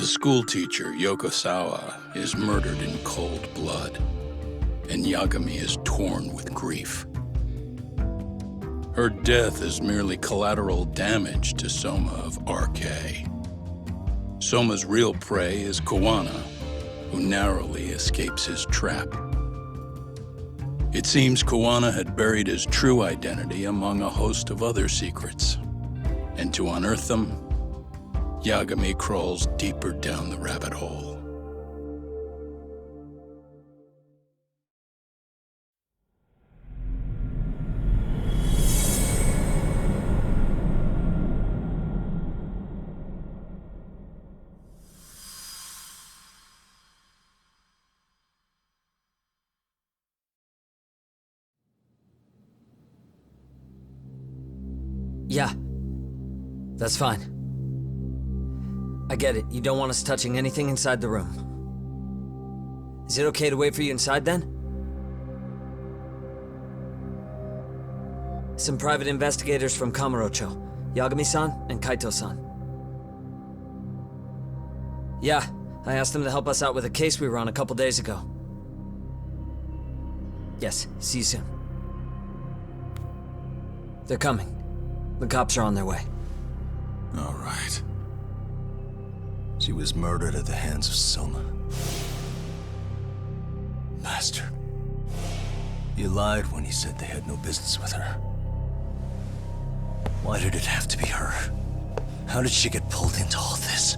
The schoolteacher, Yokosawa, is murdered in cold blood, and Yagami is torn with grief. Her death is merely collateral damage to Soma of RK. Soma's real prey is Kawana, who narrowly escapes his trap. It seems Kawana had buried his true identity among a host of other secrets, and to unearth them, Yagami crawls deeper down the rabbit hole. Yeah, that's fine. I get it, you don't want us touching anything inside the room. Is it okay to wait for you inside then? Some private investigators from Kamurocho, Yagami-san and Kaito-san. Yeah, I asked them to help us out with a case we were on a couple days ago. Yes, see you soon. They're coming. The cops are on their way. All right. She was murdered at the hands of Soma. Bastard. You lied when you said they had no business with her. Why did it have to be her? How did she get pulled into all this?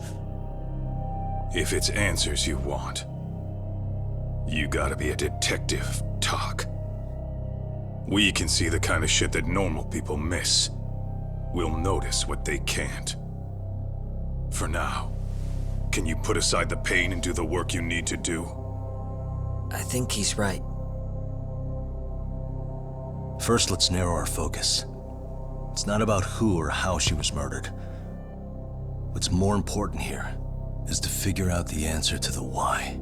If it's answers you want, you gotta be a detective, Talk. We can see the kind of shit that normal people miss. We'll notice what they can't. For now, can you put aside the pain and do the work you need to do? I think he's right. First, let's narrow our focus. It's not about who or how she was murdered. What's more important here is to figure out the answer to the why.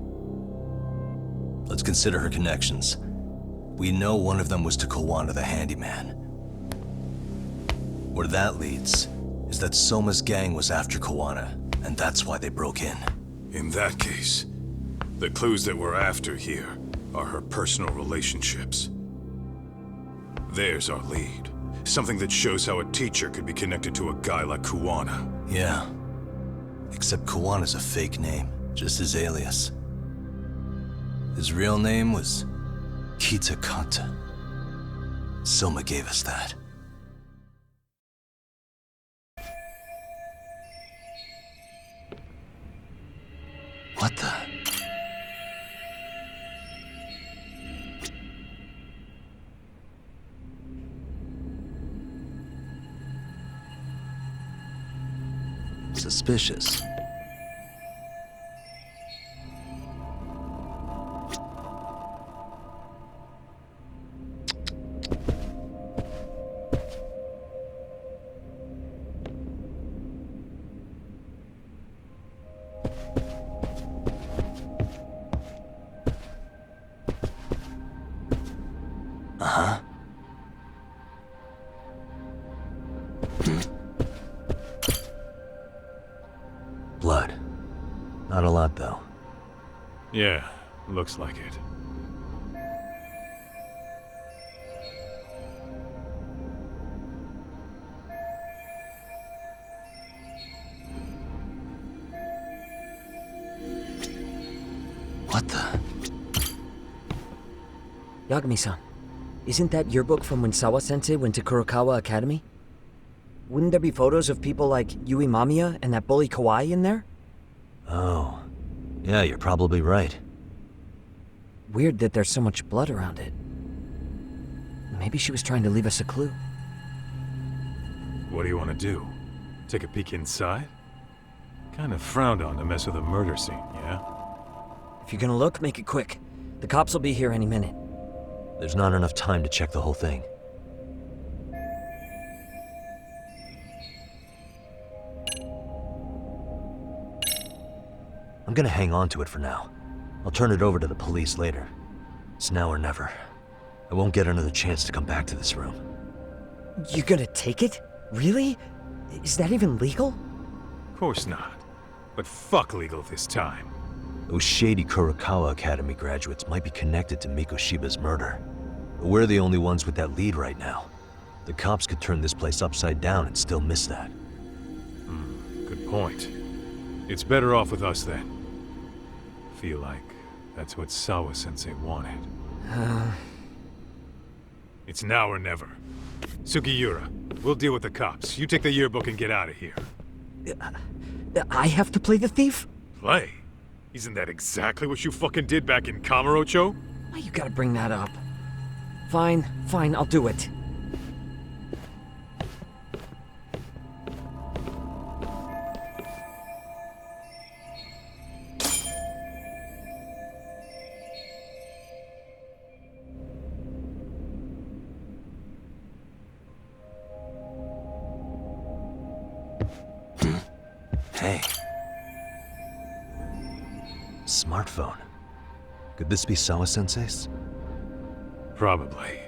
Let's consider her connections. We know one of them was to Kawana the handyman. Where that leads is that Soma's gang was after Kawana, and that's why they broke in. In that case, the clues that we're after here are her personal relationships. There's our lead. Something that shows how a teacher could be connected to a guy like Kawana. Yeah. Except Kawana's a fake name, just his alias. His real name was Kitakata. Soma gave us that. What the? Suspicious. Uh-huh. Blood. Not a lot, though. Yeah, looks like it. What the? Yagami-san, isn't that your book from when Sawa-sensei went to Kurokawa Academy? Wouldn't there be photos of people like Yui Mamiya and that bully Kawaii in there? Oh. Yeah, you're probably right. Weird that there's so much blood around it. Maybe she was trying to leave us a clue. What do you want to do? Take a peek inside? Kind of frowned on to mess with a murder scene, yeah? If you're gonna look, make it quick. The cops will be here any minute. There's not enough time to check the whole thing. I'm gonna hang on to it for now. I'll turn it over to the police later. It's now or never. I won't get another chance to come back to this room. You're gonna take it? Really? Is that even legal? Of course not. But fuck legal this time. Those shady Kurokawa Academy graduates might be connected to Mikoshiba's murder. But we're the only ones with that lead right now. The cops could turn this place upside down and still miss that. Good point. It's better off with us then. Feel like that's what Sawa-sensei wanted. It's now or never. Sugiura, we'll deal with the cops. You take the yearbook and get out of here. I have to play the thief? Play? Isn't that exactly what you fucking did back in Kamurocho? Why you gotta bring that up? Fine, I'll do it. Hey. Smartphone. Could this be Sawa-sensei's? Probably.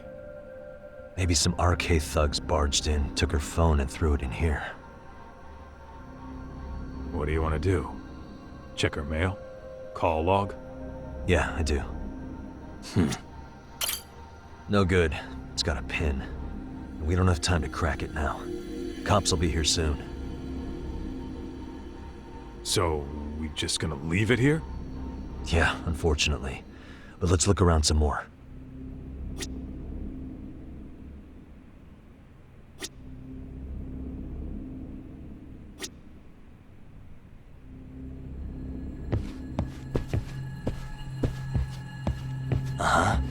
Maybe some RK thugs barged in, took her phone, and threw it in here. What do you want to do? Check her mail? Call log? Yeah, I do. No good. It's got a pin. And we don't have time to crack it now. Cops will be here soon. So, we just gonna leave it here? Yeah, unfortunately. But let's look around some more. Uh-huh.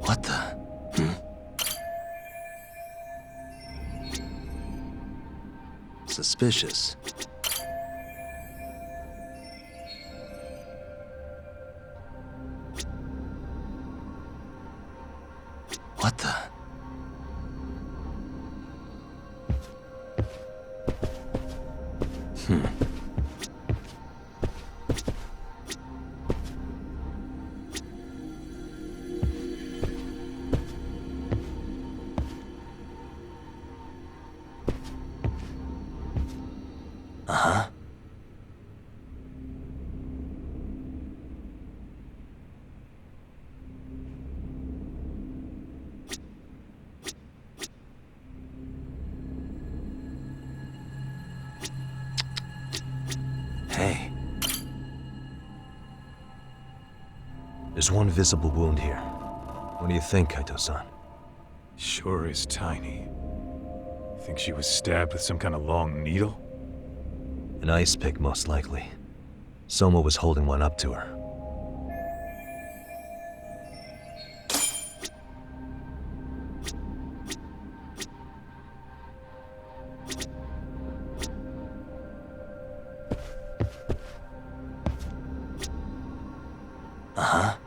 What the? Suspicious. What the? Uh-huh. Hey. There's one visible wound here. What do you think, Kaito-san? Sure is tiny. Think she was stabbed with some kind of long needle? An ice pick, most likely. Soma was holding one up to her. Uh-huh.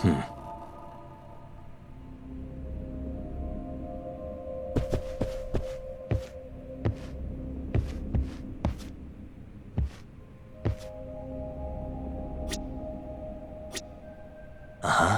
Uh-huh. Uh-huh.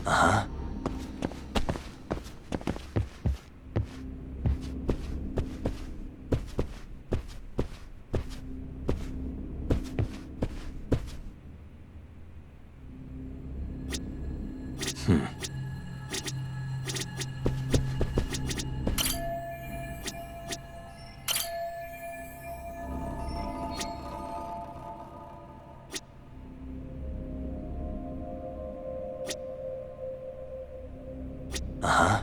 Uh-huh. Uh-huh.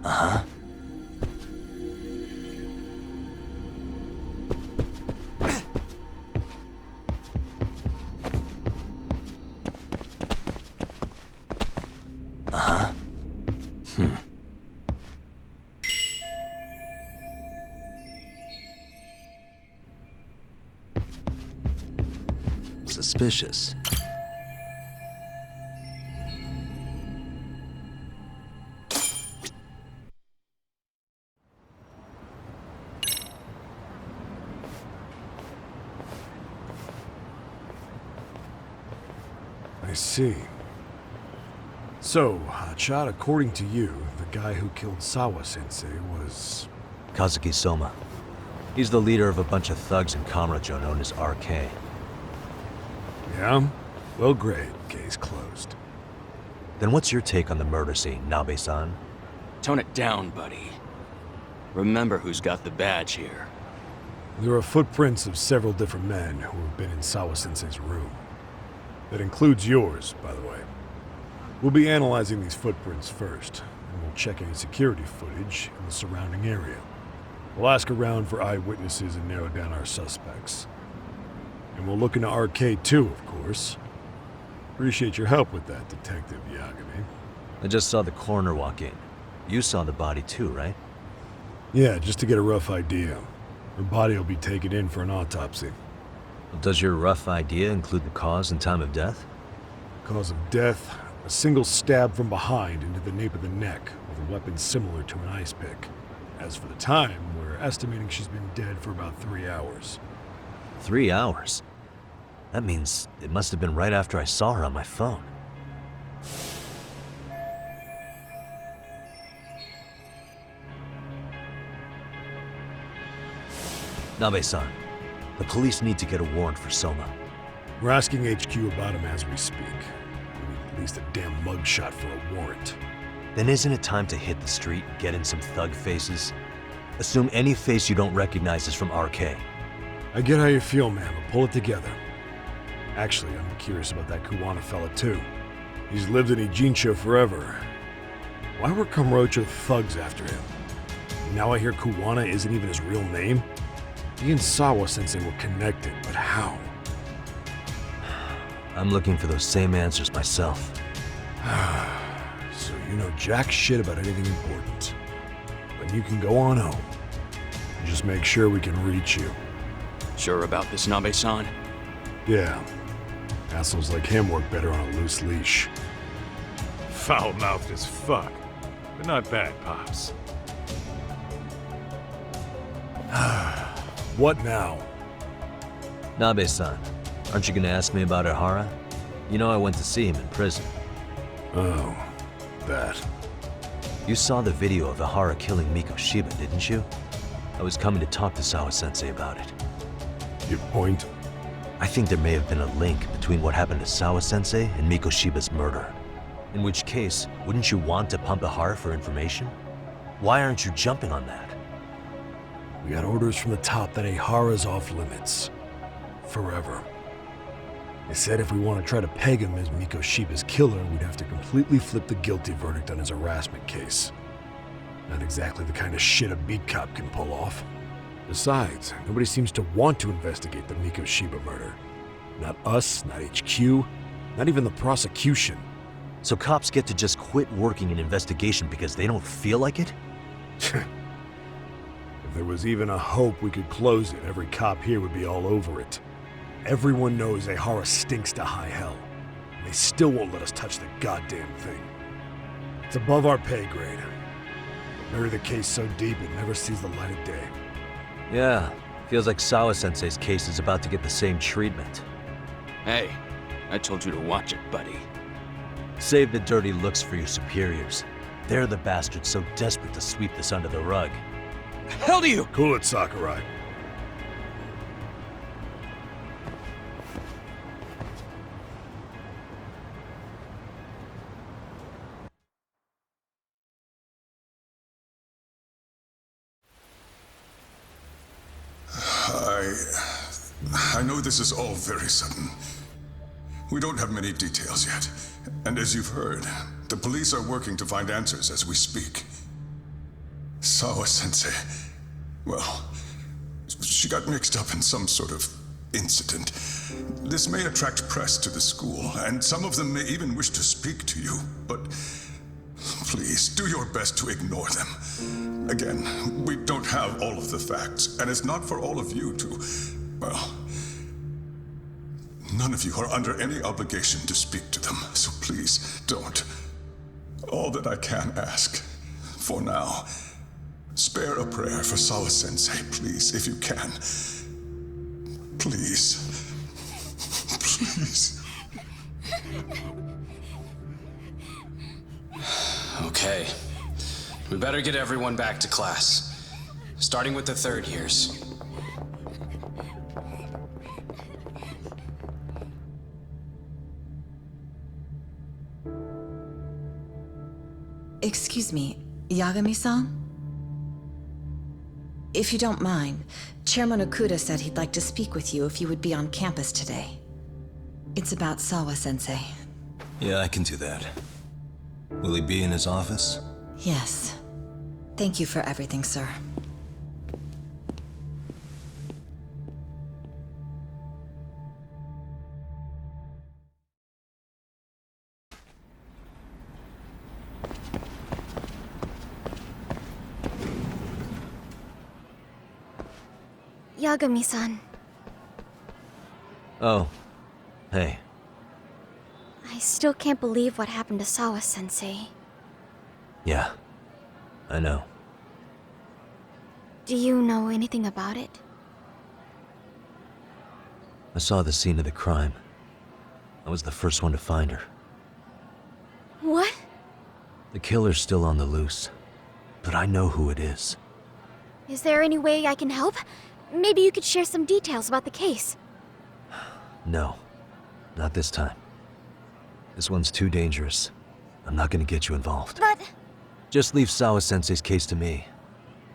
Uh-huh. Suspicious. I see. So, Chad, according to you, the guy who killed Sawa-sensei was... Kazuki Soma. He's the leader of a bunch of thugs in Kamurocho known as RK. Yeah? Well, great. Case closed. Then what's your take on the murder scene, Nabe-san? Tone it down, buddy. Remember who's got the badge here. There are footprints of several different men who have been in Sawa-sensei's room. That includes yours, by the way. We'll be analyzing these footprints first, and we'll check any security footage in the surrounding area. We'll ask around for eyewitnesses and narrow down our suspects. And we'll look into RK too, of course. Appreciate your help with that, Detective Yagami. I just saw the coroner walk in. You saw the body too, right? Yeah, just to get a rough idea. Her body will be taken in for an autopsy. Does your rough idea include the cause and time of death? Cause of death, a single stab from behind into the nape of the neck with a weapon similar to an ice pick. As for the time, we're estimating she's been dead for about 3 hours. 3 hours? That means it must have been right after I saw her on my phone. Nabe-san, the police need to get a warrant for Soma. We're asking HQ about him as we speak. We need at least a damn mugshot for a warrant. Then isn't it time to hit the street and get in some thug faces? Assume any face you don't recognize is from RK. I get how you feel, man, but pull it together. Actually, I'm curious about that Kuwana fella, too. He's lived in Ijincho forever. Why were Kamurocho thugs after him? Now I hear Kuwana isn't even his real name? He and Sawa-sensei were connected, but how? I'm looking for those same answers myself. So you know jack shit about anything important. Then you can go on home. Just make sure we can reach you. Sure about this, Nabe-san? Yeah. Assholes like him work better on a loose leash. Foul-mouthed as fuck, but not bad, Pops. What now? Nabe-san, aren't you gonna ask me about Ihara? You know I went to see him in prison. Oh, that. You saw the video of Ihara killing Miko Shiba, didn't you? I was coming to talk to Sawa-sensei about it. Your point? I think there may have been a link between what happened to Sawa-sensei and Miko Shiba's murder. In which case, wouldn't you want to pump Ihara for information? Why aren't you jumping on that? We got orders from the top that Ihara's off limits. Forever. They said if we want to try to peg him as Miko Shiba's killer, we'd have to completely flip the guilty verdict on his harassment case. Not exactly the kind of shit a beat cop can pull off. Besides, nobody seems to want to investigate the Miko Shiba murder. Not us, not HQ, not even the prosecution. So cops get to just quit working an investigation because they don't feel like it? If there was even a hope we could close it, every cop here would be all over it. Everyone knows Ihara stinks to high hell. And they still won't let us touch the goddamn thing. It's above our pay grade. Bury the case so deep it never sees the light of day. Yeah, feels like Sawa-sensei's case is about to get the same treatment. Hey, I told you to watch it, buddy. Save the dirty looks for your superiors. They're the bastards so desperate to sweep this under the rug. Hell do you? Cool it, Sakurai. I know this is all very sudden. We don't have many details yet. And as you've heard, the police are working to find answers as we speak. Sawa-sensei, well, she got mixed up in some sort of incident. This may attract press to the school, and some of them may even wish to speak to you, but please, do your best to ignore them. Again, we don't have all of the facts, and it's not for all of you to, well, none of you are under any obligation to speak to them, so please don't. All that I can ask, for now, spare a prayer for Sawa-sensei, please, if you can. Please. Please. Okay. We better get everyone back to class. Starting with the third years. Excuse me, Yagami-san? If you don't mind, Chairman Okuda said he'd like to speak with you if you would be on campus today. It's about Sawa-sensei. Yeah, I can do that. Will he be in his office? Yes. Thank you for everything, sir. Yagami-san. Oh. Hey. I still can't believe what happened to Sawa-sensei. Yeah. I know. Do you know anything about it? I saw the scene of the crime. I was the first one to find her. What? The killer's still on the loose. But I know who it is. Is there any way I can help? maybe you could share some details about the case. No, not this time. This one's too dangerous. I'm not gonna get you involved. But... Just leave Sawa-sensei's case to me.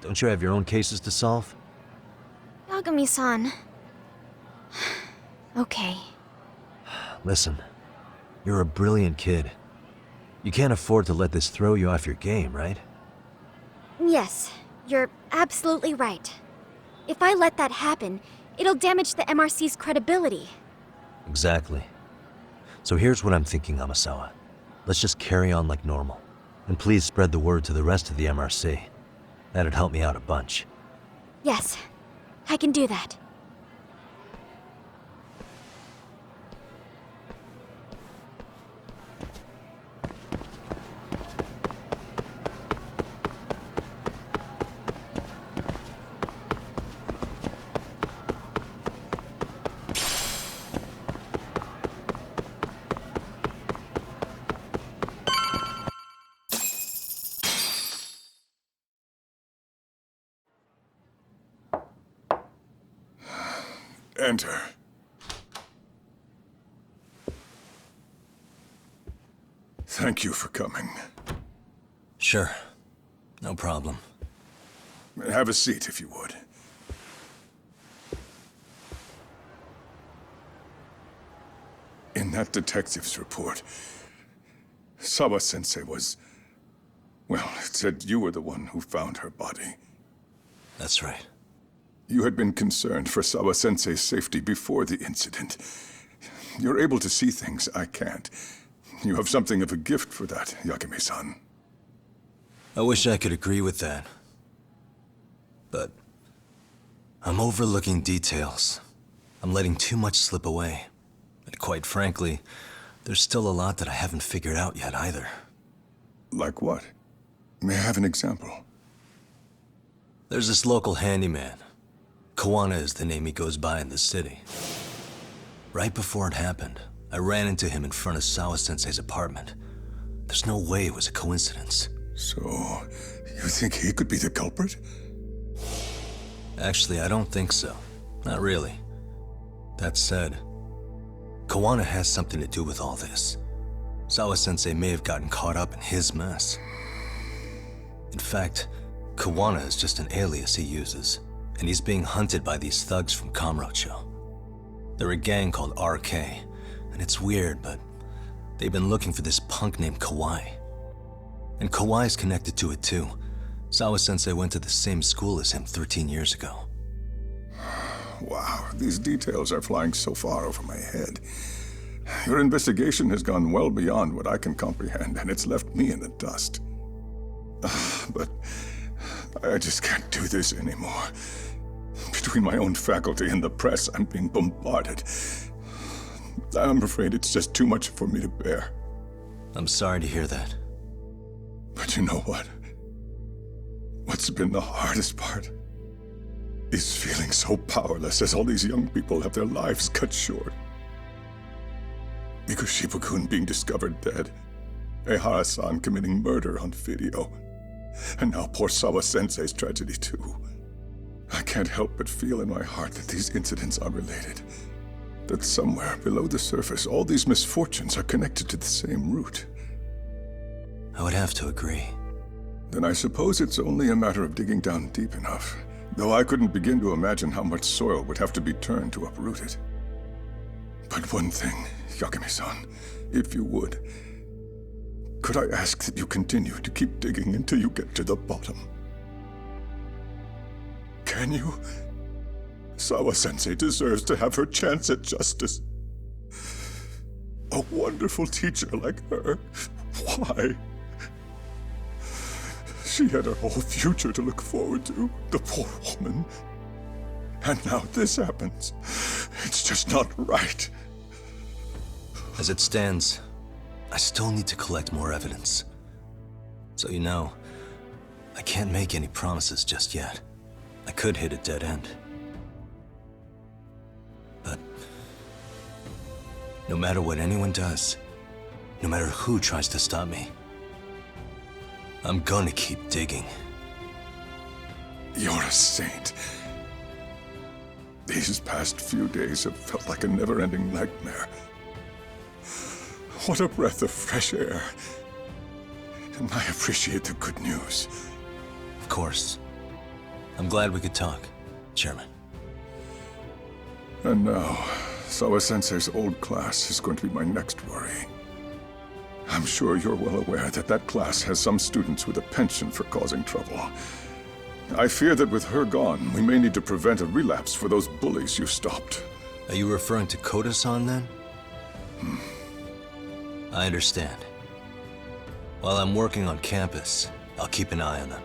Don't you have your own cases to solve? Yagami-san... Okay. Listen, you're a brilliant kid. You can't afford to let this throw you off your game, right? Yes, you're absolutely right. If I let that happen, it'll damage the MRC's credibility. Exactly. So here's what I'm thinking, Amasawa. Let's just carry on like normal. And please spread the word to the rest of the MRC. That'd help me out a bunch. Yes, I can do that. Enter. Thank you for coming. Sure. No problem. Have a seat, if you would. In that detective's report, Sawa-sensei was... Well, it said you were the one who found her body. That's right. You had been concerned for Sawa-sensei's safety before the incident. You're able to see things I can't. You have something of a gift for that, Yagami-san. I wish I could agree with that. But I'm overlooking details. I'm letting too much slip away. And quite frankly, there's still a lot that I haven't figured out yet either. Like what? May I have an example? There's this local handyman. Kawana is the name he goes by in the city. Right before it happened, I ran into him in front of Sawa-sensei's apartment. There's no way it was a coincidence. So, you think he could be the culprit? Actually, I don't think so. Not really. That said, Kawana has something to do with all this. Sawa-sensei may have gotten caught up in his mess. In fact, Kawana is just an alias he uses, and he's being hunted by these thugs from Kamurocho. They're a gang called RK, and it's weird, but they've been looking for this punk named Kawai. And Kawai's connected to it too. Sawa-sensei went to the same school as him 13 years ago. Wow, these details are flying so far over my head. Your investigation has gone well beyond what I can comprehend, and it's left me in the dust. But I just can't do this anymore. Between my own faculty and the press, I'm being bombarded. I'm afraid it's just too much for me to bear. I'm sorry to hear that. But you know what? What's been the hardest part is feeling so powerless as all these young people have their lives cut short. Mikushiba-kun being discovered dead, Ehara-san committing murder on video, and now poor Sawa-sensei's tragedy too. I can't help but feel in my heart that these incidents are related. That somewhere below the surface, all these misfortunes are connected to the same root. I would have to agree. Then I suppose it's only a matter of digging down deep enough. Though I couldn't begin to imagine how much soil would have to be turned to uproot it. But one thing, Yagami-san, if you would, could I ask that you continue to keep digging until you get to the bottom? Can you? Sawa-sensei deserves to have her chance at justice. A wonderful teacher like her. Why? She had her whole future to look forward to, the poor woman. And now this happens. It's just not right. As it stands, I still need to collect more evidence. So you know, I can't make any promises just yet. I could hit a dead end. But no matter what anyone does, no matter who tries to stop me, I'm gonna keep digging. You're a saint. These past few days have felt like a never-ending nightmare. What a breath of fresh air. And I appreciate the good news. Of course. I'm glad we could talk, Chairman. And now, Sawa-sensei's old class is going to be my next worry. I'm sure you're well aware that that class has some students with a penchant for causing trouble. I fear that with her gone, we may need to prevent a relapse for those bullies you stopped. Are you referring to Koda-san then? I understand. While I'm working on campus, I'll keep an eye on them.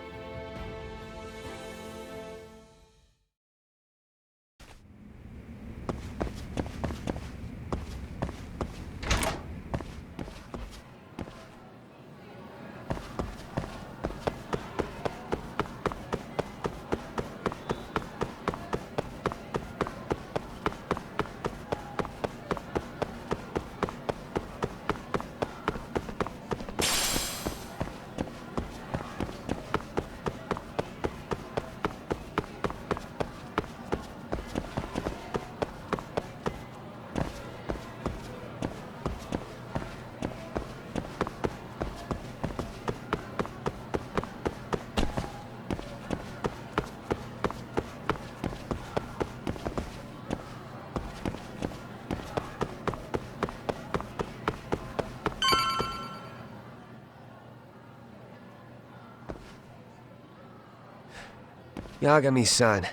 Yagami-san,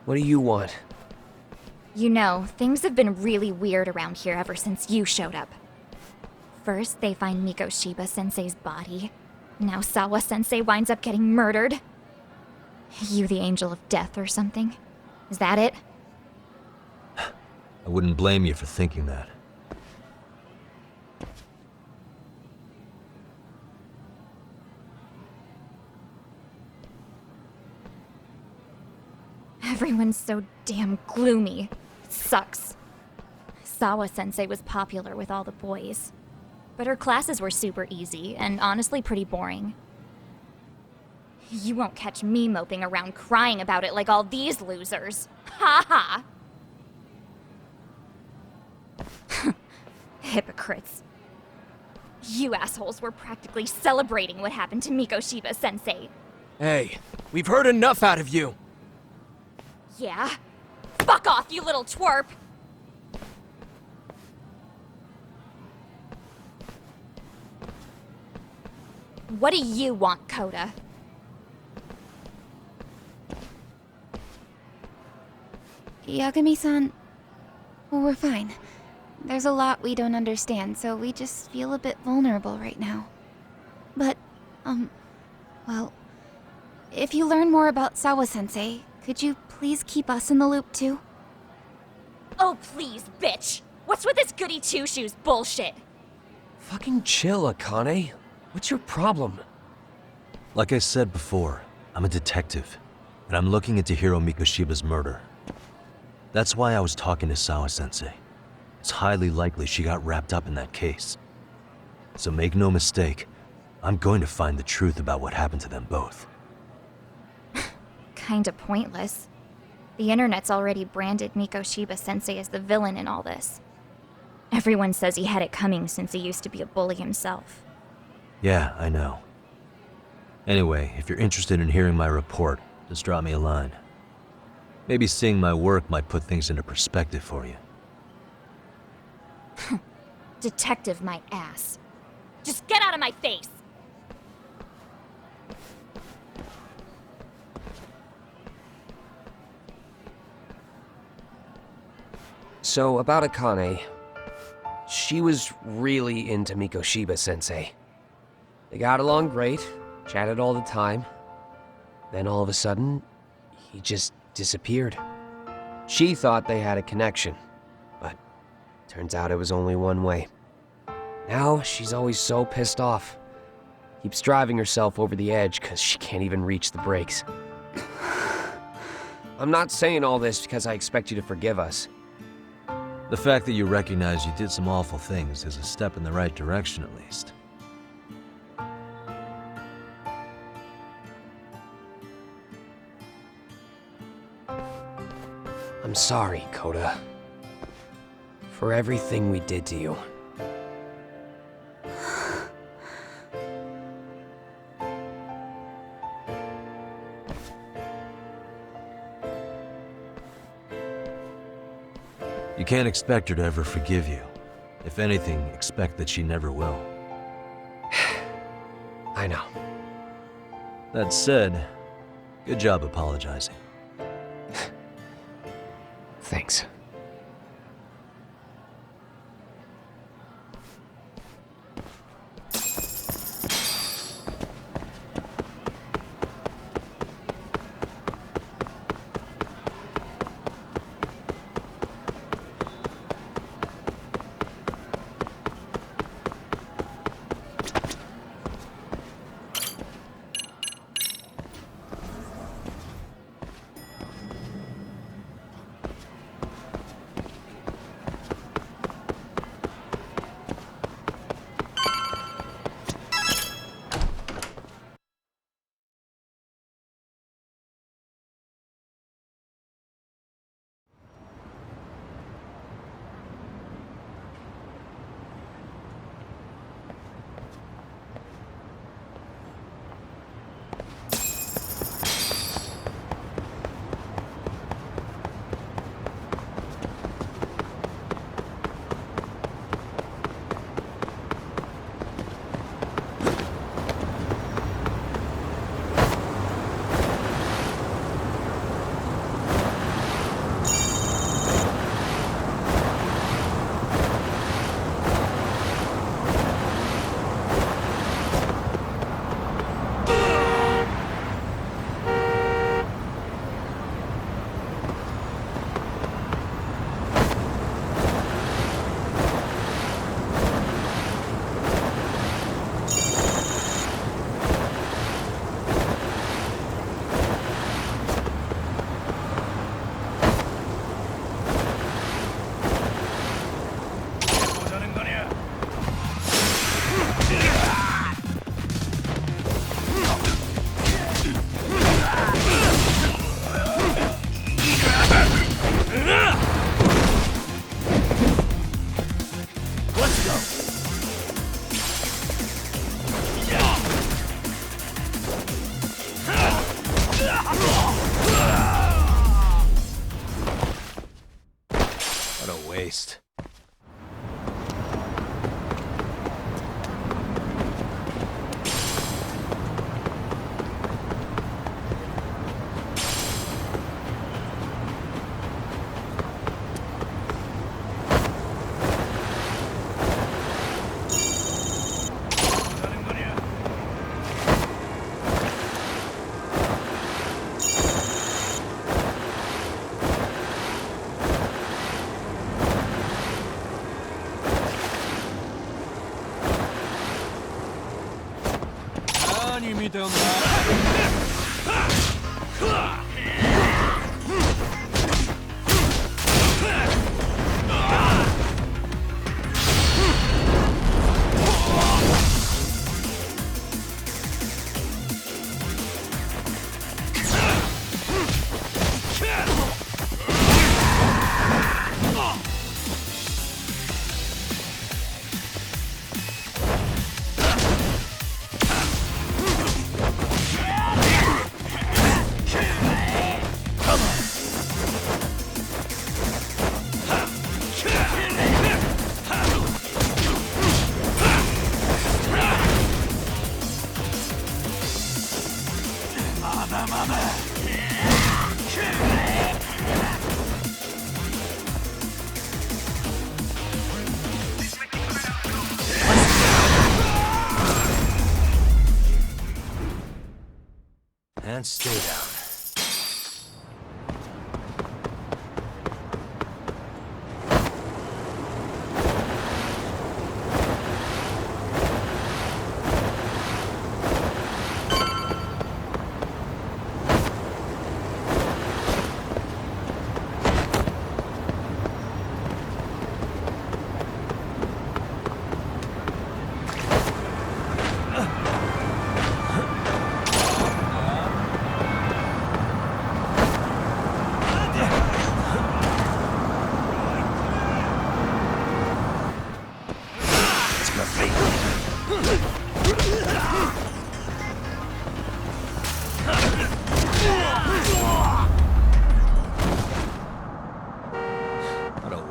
what do you want? You know, things have been really weird around here ever since you showed up. First, they find Miko Shiba-sensei's body. Now Sawa-sensei winds up getting murdered. You the angel of death or something? Is that it? I wouldn't blame you for thinking that. Everyone's so damn gloomy. It sucks. Sawa-sensei was popular with all the boys. But her classes were super easy, and honestly pretty boring. You won't catch me moping around crying about it like all these losers. Ha ha! Hypocrites. You assholes were practically celebrating what happened to Miko Shiba-sensei. Hey, we've heard enough out of you! Yeah? Fuck off, you little twerp! What do you want, Koda? Yagami-san, we're fine. There's a lot we don't understand, so we just feel a bit vulnerable right now. But, well, if you learn more about Sawa-sensei, could you please keep us in the loop too? Oh, please, bitch! What's with this goody two-shoes bullshit? Fucking chill, Akane. What's your problem? Like I said before, I'm a detective, and I'm looking into Hiro Mikoshiba's murder. That's why I was talking to Sawa-sensei. It's highly likely she got wrapped up in that case. So make no mistake, I'm going to find the truth about what happened to them both. Kinda pointless. The internet's already branded Miko Shiba-sensei as the villain in all this. Everyone says he had it coming since he used to be a bully himself. Yeah, I know. Anyway, if you're interested in hearing my report, just drop me a line. Maybe seeing my work might put things into perspective for you. Detective my ass. Just get out of my face! So, about Akane. She was really into Miko Shiba-sensei. They got along great, chatted all the time. Then all of a sudden, he just disappeared. She thought they had a connection, but turns out it was only one way. Now, she's always so pissed off. Keeps driving herself over the edge because she can't even reach the brakes. I'm not saying all this because I expect you to forgive us. The fact that you recognize you did some awful things is a step in the right direction, at least. I'm sorry, Coda. For everything we did to you. You can't expect her to ever forgive you. If anything, expect that she never will. I know. That said, good job apologizing. Thanks. What a waste. And stay down.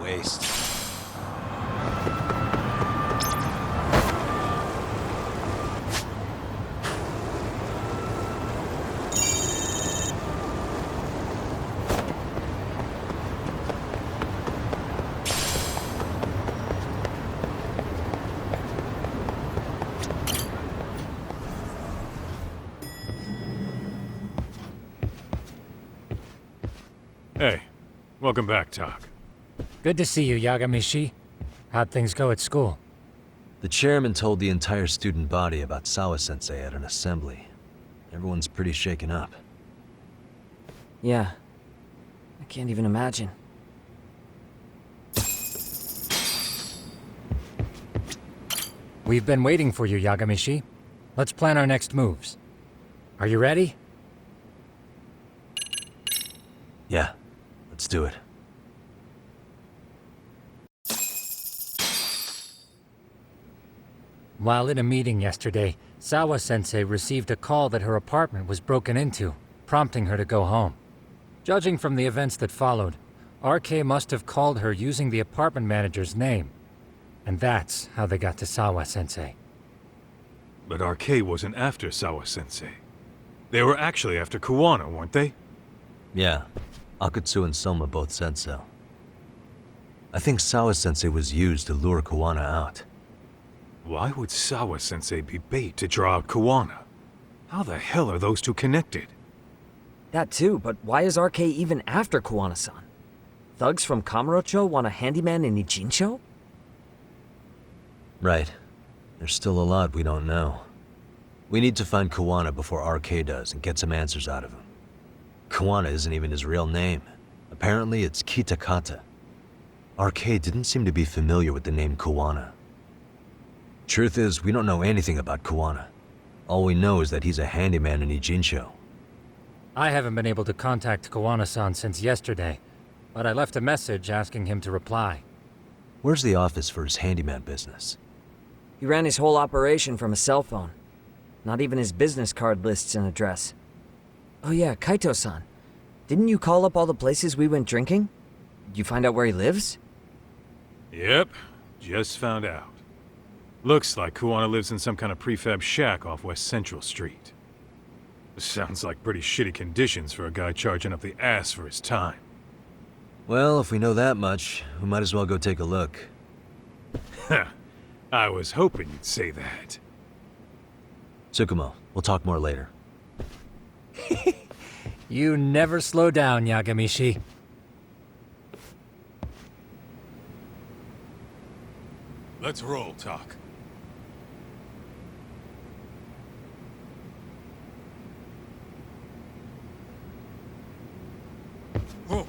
waste. Hey, welcome back, Tak. Good to see you, Yagamishi. How'd things go at school? The chairman told the entire student body about Sawa-sensei at an assembly. Everyone's pretty shaken up. Yeah. I can't even imagine. We've been waiting for you, Yagamishi. Let's plan our next moves. Are you ready? Yeah, let's do it. While in a meeting yesterday, Sawa-sensei received a call that her apartment was broken into, prompting her to go home. Judging from the events that followed, RK must have called her using the apartment manager's name. And that's how they got to Sawa-sensei. But RK wasn't after Sawa-sensei. They were actually after Kuwana, weren't they? Yeah, Akutsu and Soma both said so. I think Sawa-sensei was used to lure Kuwana out. Why would Sawa-sensei be bait to draw out Kuwana? How the hell are those two connected? That too, but why is RK even after Kuwana-san? Thugs from Kamurocho want a handyman in Ijincho? Right. There's still a lot we don't know. We need to find Kuwana before RK does and get some answers out of him. Kuwana isn't even his real name. Apparently it's Kitakata. RK didn't seem to be familiar with the name Kuwana. Truth is, we don't know anything about Kuwana. All we know is that he's a handyman in Ijincho. I haven't been able to contact Kuwana-san since yesterday, but I left a message asking him to reply. Where's the office for his handyman business? He ran his whole operation from a cell phone. Not even his business card lists an address. Oh yeah, Kaito-san. Didn't you call up all the places we went drinking? Did you find out where he lives? Yep, just found out. Looks like Kuwana lives in some kind of prefab shack off West Central Street. Sounds like pretty shitty conditions for a guy charging up the ass for his time. Well, if we know that much, we might as well go take a look. I was hoping you'd say that. Tsukumo, we'll talk more later. You never slow down, Yagamishi. Let's roll, Tak. Oh.